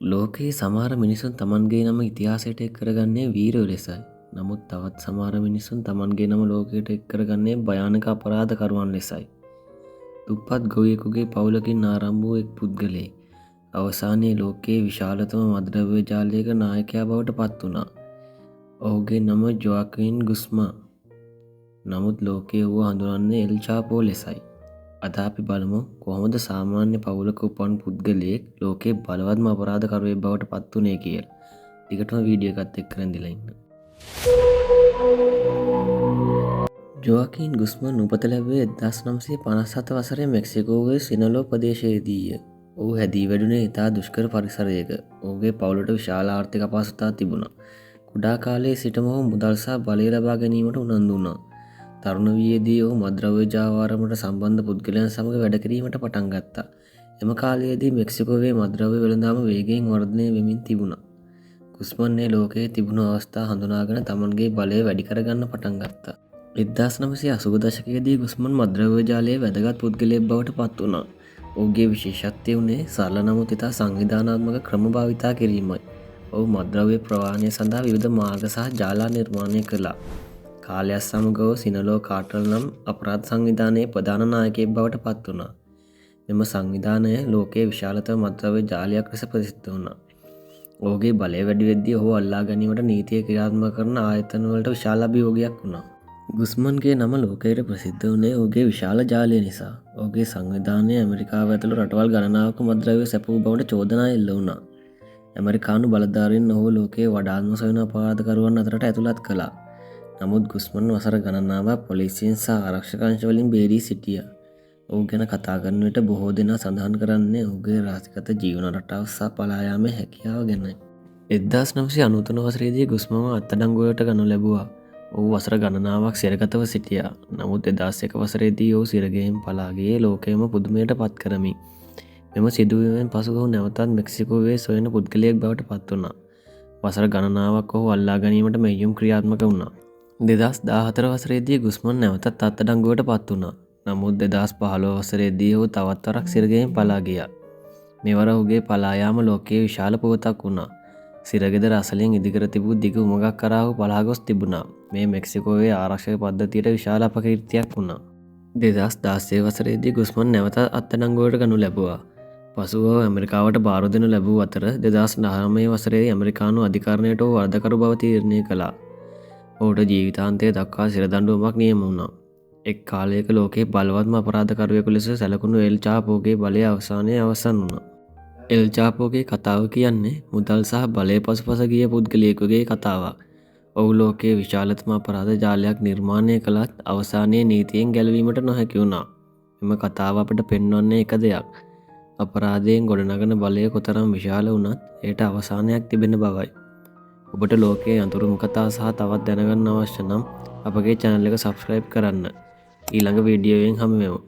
ලෝකයේ සමහර මිනිසුන් තමන්ගේ නම ඉතිහාසයට එක් කරගන්නේ වීරයෝ ලෙසයි. නමුත් තවත් සමහර මිනිසුන් තමන්ගේ නම ලෝකයට එක් කරගන්නේ භයානක අපරාධකරුවන් ලෙසයි. දුප්පත් ගොවියෙකුගේ පවුලකින් ආරම්භ වූ එක් පුද්ගලයෙක් අවසානයේ ලෝකයේ විශාලතම මද්‍රව්‍ය ජාලයක නායකයා බවට පත් වුණා. ඔහුගේ නම ජොઆකින් ගුස්මාන්. නමුත් ලෝකයේ ඌව හඳුනන්නේ එල් චාපෝ ලෙසයි. අද අපි බලමු කොහොමද සාමාන්‍ය පවුලක උපන් පුද්ගලයෙක් ලෝකයේ බලවත්ම අපරාධකරුවෙක් බවට පත් වුණේ කියලා. ටිකටම වීඩියෝ එකත් එක්ක රැඳිලා ඉන්න. ජොઆකින් ගුස්මාන් උපත ලැබුවේ 1957 වසරේ මෙක්සිකෝවේ සිනලෝ ප්‍රදේශයේදීය. ඔහු හැදී වැඩුණේ ඉතා දුෂ්කර පරිසරයක. ඔහුගේ පවුලට විශාල ආර්ථික අපහසුතා තිබුණා. කුඩා කාලයේ සිටම ඔහු මුදල් සහ බලය ලබා ගැනීමට උනන්දු වුණා. තරුණ වියේදී ඔහු මද්‍රව්‍ය ජාවාරමට සම්බන්ධ පුද්ගලයන් සමග වැඩ කිරීමට පටන් ගත්තා. එම කාලයේදී මෙක්සිකෝවේ මද්‍රව්‍ය වෙළඳාම වේගයෙන් වර්ධනය වෙමින් තිබුණා. ගුස්මාන් මේ ලෝකයේ තිබුණු අවස්ථා හඳුනාගෙන තමන්ගේ බලය වැඩි කරගන්න පටන් ගත්තා. 1980 දශකයේදී ගුස්මාන් මද්‍රව්‍ය ජාලයේ වැදගත් පුද්ගලයෙක් බවට පත් වුණා. ඔහුගේ විශේෂත්වය වුණේ සරල නමුත් ඉතා සංවිධානාත්මක ක්‍රම භාවිතා කිරීමයි. ඔහු මද්‍රව්‍ය ප්‍රවාහනය සඳහා විවිධ මාර්ග සහ ජාලා නිර්මාණය කළා. කාලයක් සමග ඔහු සිනලෝ කාටල් නම් අපරාධ සංවිධානයේ ප්‍රධාන නායකයෙක් බවට පත් වුණා. මෙම සංවිධානය ලෝකයේ විශාලතම මද්‍රව්‍ය ජාලයක් ලෙස ප්‍රසිද්ධ වුණා. ඔහුගේ බලය වැඩි වෙද්දී ඔහු අල්ලා ගැනීමට නීතිය ක්‍රියාත්මක කරන ආයතන වලට විශාල අභියෝගයක් වුණා. ගුස්මාන්ගේ නම ලෝකයට ප්‍රසිද්ධ වුණේ ඔහුගේ විශාල ජාලය නිසා. ඔහුගේ සංවිධානය ඇමරිකාව ඇතුළු රටවල් ගණනාවක මද්‍රව්‍ය සැපයූ බවට චෝදනා එල්ල වුණා. ඇමරිකානු බලධාරීන් ඔහු ලෝකයේ වඩාත්ම සොයන අපරාධකරුවන් අතරට ඇතුළත් කළා. නමුත් ගුස්මාන් වසර ගණනාවක් පොලිසියෙන් සහ ආරක්ෂක අංශවලින් බේරී සිටියා. ඔහු ගැන කතා කරන විට බොහෝ දෙනා සඳහන් කරන්නේ ඔහුගේ රහසිගත ජීවන රටාව සහ පලා යාමේ හැකියාව ගැනයි. 1993 වසරේදී ගුස්මාන්ව අත්අඩංගුවට ගනු ලැබුවා. ඔහු වසර ගණනාවක් සිරගතව සිටියා. නමුත් 2001 වසරේදී ඔහු සිරගෙන් පලා ගියේ ලෝකයම පුදුමයට පත් කරමින්. මෙම සිදුවීමෙන් පසු ඔහු නැවතත් මෙක්සිකෝවේ සොයන පුද්ගලයෙක් බවට පත් වුණා. වසර ගණනාවක් ඔහු අල්ලා ගැනීමට මෙහෙයුම් ක්‍රියාත්මක වුණා. 2014 වසරේදී ගුස්මාන් නැවතත් අත්අඩංගුවට පත් වුණා. නමුත් 2015 වසරේදී ඔහු තවත් වරක් සිරගෙන් පලා ගියා. මෙවර ඔහුගේ පලා යාම ලෝකයේ විශාල පුවතක් වුණා. සිරගෙදර අසලින් ඉදිකර තිබූ දිග උමගක් කරා ඔහු පලා ගොස් තිබුණා. මේ මෙක්සිකෝවේ ආරක්ෂක පද්ධතියට විශාල අපකීර්තියක් වුණා. 2016 වසරේදී ගුස්මාන් නැවත අත්අඩංගුවට ගනු ලැබුවා. පසුව ඔහු ඇමරිකාවට බාර දෙනු ලැබූ අතර 2019 වසරේ ඇමරිකානු අධිකරණයට ඔහු වරදකරු බව තීරණය කළා. ඔහුට ජීවිතාන්තය දක්වා සිරදඬුවමක් නියම වුණා. එක් කාලයක ලෝකයේ බලවත්ම අපරාධකරුවෙකු ලෙස සැලකුණු එල් චාපෝගේ බලය අවසානයේ අවසන් වුණා. එල් චාපෝගේ කතාව කියන්නේ මුදල් සහ බලය පසුපස ගිය පුද්ගලයෙකුගේ කතාවක්. ඔහු ලෝකයේ විශාලතම අපරාධ ජාලයක් නිර්මාණය කළත් අවසානයේ නීතියෙන් ගැලවීමට නොහැකි වුණා. එම කතාව අපට පෙන්වන්නේ එක දෙයක්. අපරාධයෙන් ගොඩනගන බලය කොතරම් විශාල වුණත් එයට අවසානයක් තිබෙන බවයි. ඔබට ලෝකයේ අතුරුම කතා සහ තවත් දැනගන්න අවශ්‍ය නම් අපගේ channel එක subscribe කරන්න. ඊළඟ වීඩියෝවෙන් හමු වෙමු.